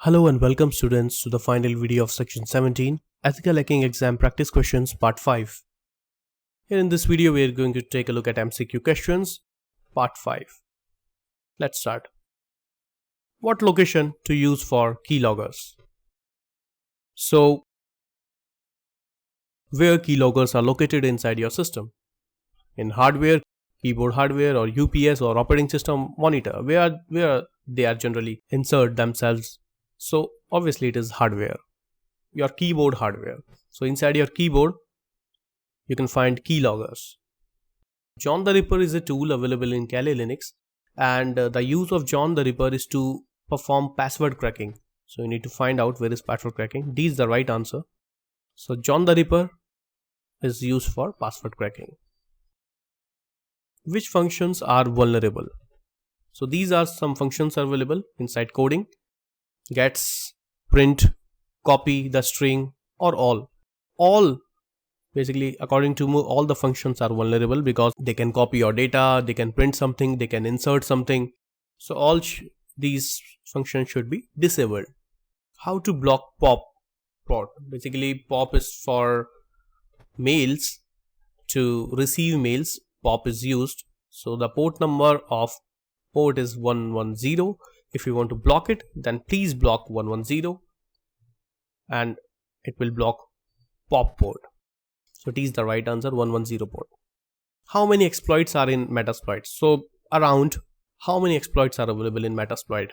Hello and welcome students to the final video of section 17 Ethical Hacking Exam Practice Questions Part 5. Here in this video we are going to take a look at MCQ questions Part 5. Let's start. What location to use for keyloggers? So where keyloggers are located inside your system? In hardware, keyboard hardware, or UPS or operating system monitor, where they are generally insert themselves. So obviously it is hardware, your keyboard hardware. So inside your keyboard you can find keyloggers. John the Ripper is a tool available in Kali Linux, and the use of John the Ripper is to perform password cracking. So you need to find out where is password cracking. D is the right answer. So John the Ripper is used for password cracking. Which functions are vulnerable? So these are some functions available inside coding: gets, print, copy the string, or all basically, according to me, all the functions are vulnerable because they can copy your data, they can print something, they can insert something. So all these functions should be disabled. How to block pop? Basically pop is for mails. To receive mails, pop is used. So the port number of port is 110. If you want to block it, then please block 110 and it will block pop port. So it is the right answer, 110 port. How many exploits are in Metasploit? So around how many exploits are available in Metasploit?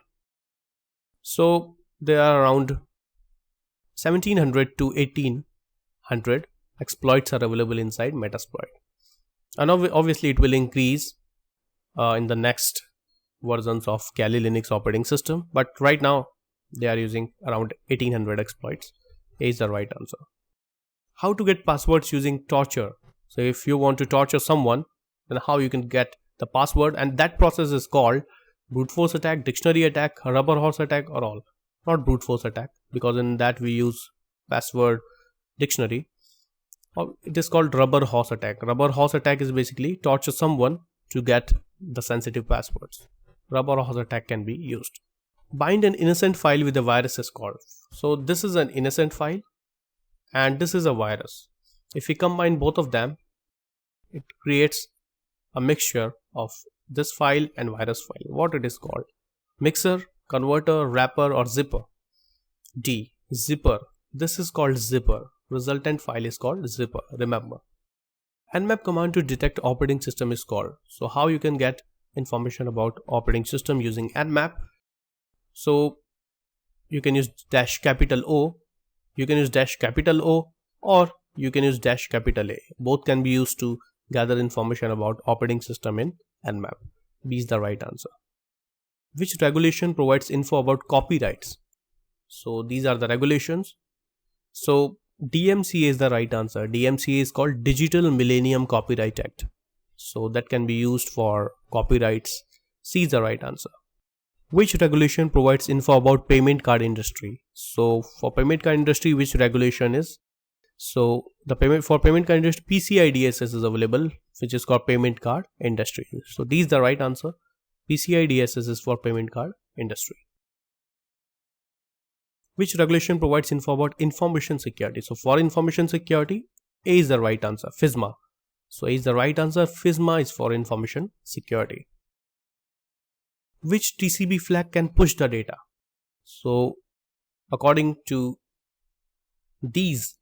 So there are around 1700 to 1800 exploits are available inside Metasploit. And obviously it will increase in the next versions of Kali Linux operating system, but right now they are using around 1800 exploits. A is the right answer. How to get passwords using torture? So if you want to torture someone, then how you can get the password, and that process is called brute force attack, dictionary attack, rubber horse attack, or all. Not brute force attack, because in that we use password dictionary. It is called rubber horse attack. Rubber horse attack is basically torture someone to get the sensitive passwords. Rubber horse attack can be used. Bind an innocent file with a virus is called. So this is an innocent file and this is a virus. If we combine both of them, it creates a mixture of this file and virus file. What it is called? Mixer, converter, wrapper, or zipper? D. Zipper. This is called zipper. Resultant file is called zipper. Remember. Nmap command to detect operating system is called. So how you can get information about operating system using Nmap? So you can use dash capital O, you can use dash capital O, or you can use dash capital A. Both can be used to gather information about operating system in Nmap. B is the right answer. Which regulation provides info about copyrights? So these are the regulations. So DMCA is the right answer. DMCA is called Digital Millennium Copyright Act. So that can be used for copyrights. C is the right answer. Which regulation provides info about payment card industry? So for payment card industry, which regulation is? So the payment card industry, PCI DSS is available, which is called payment card industry. So D is the right answer. PCI DSS is for payment card industry. Which regulation provides info about information security? So for information security, A is the right answer, FISMA. So A is the right answer, FISMA is for information security. Which TCP flag can push the data? So according to these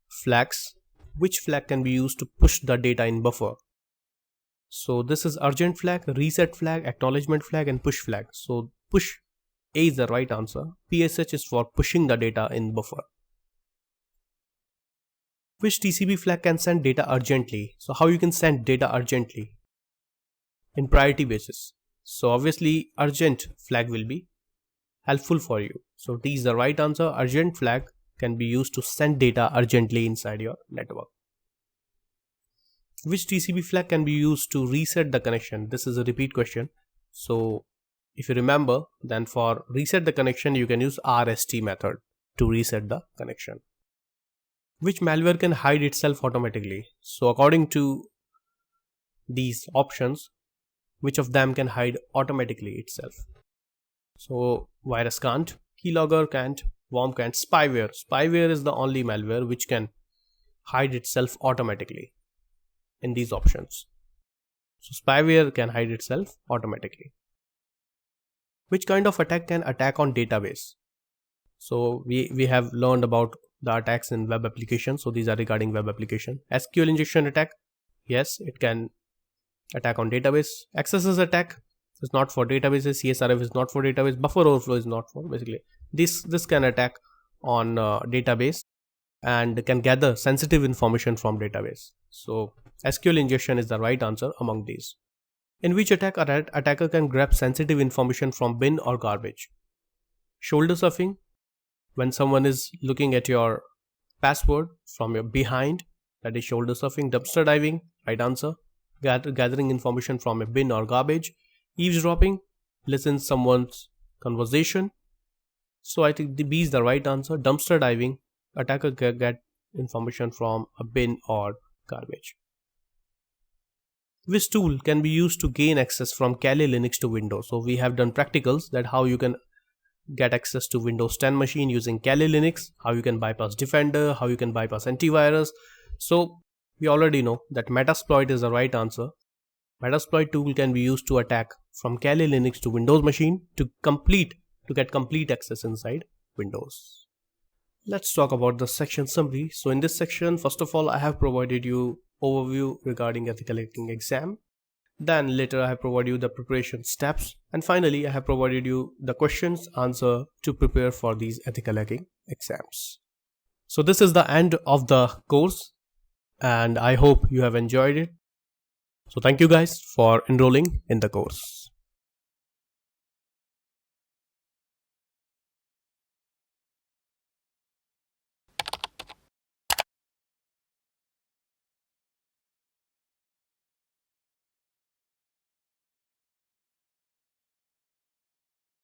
flags, which flag can be used to push the data in buffer? So this is urgent flag, reset flag, acknowledgement flag, and push flag. So push, A is the right answer. PSH is for pushing the data in buffer. Which TCP flag can send data urgently? So how you can send data urgently? In priority basis. So obviously urgent flag will be helpful for you. So D is the right answer. Urgent flag can be used to send data urgently inside your network. Which TCP flag can be used to reset the connection? This is a repeat question. So if you remember, then for reset the connection, you can use RST method to reset the connection. Which malware can hide itself automatically? So according to these options, which of them can hide automatically itself? So virus can't, keylogger can't, worm can't, spyware. Spyware is the only malware which can hide itself automatically in these options. So spyware can hide itself automatically. Which kind of attack can attack on database? So we have learned about the attacks in web application. So these are regarding web application. SQL injection attack, yes, it can attack on database. XSS attack is not for databases. CSRF is not for database. Buffer overflow is not for, basically this can attack on database and can gather sensitive information from database. So SQL injection is the right answer among these. In which attack attacker can grab sensitive information from bin or garbage? Shoulder surfing, when someone is looking at your password from your behind, that is shoulder surfing. Dumpster diving, right answer. Gathering information from a bin or garbage. Eavesdropping, listen someone's conversation. So I think the B is the right answer. Dumpster diving, attacker get information from a bin or garbage. Which tool can be used to gain access from Kali Linux to Windows? So we have done practicals that how you can get access to Windows 10 machine using Kali Linux, how you can bypass Defender, how you can bypass antivirus. So we already know that Metasploit is the right answer. Metasploit tool can be used to attack from Kali Linux to Windows machine to get complete access inside Windows. Let's talk about the section summary. So in this section, first of all, I have provided you overview regarding ethical hacking exam. Then later I have provided you the preparation steps, and finally I have provided you the questions answer to prepare for these ethical hacking exams. So this is the end of the course and I hope you have enjoyed it. So thank you guys for enrolling in the course.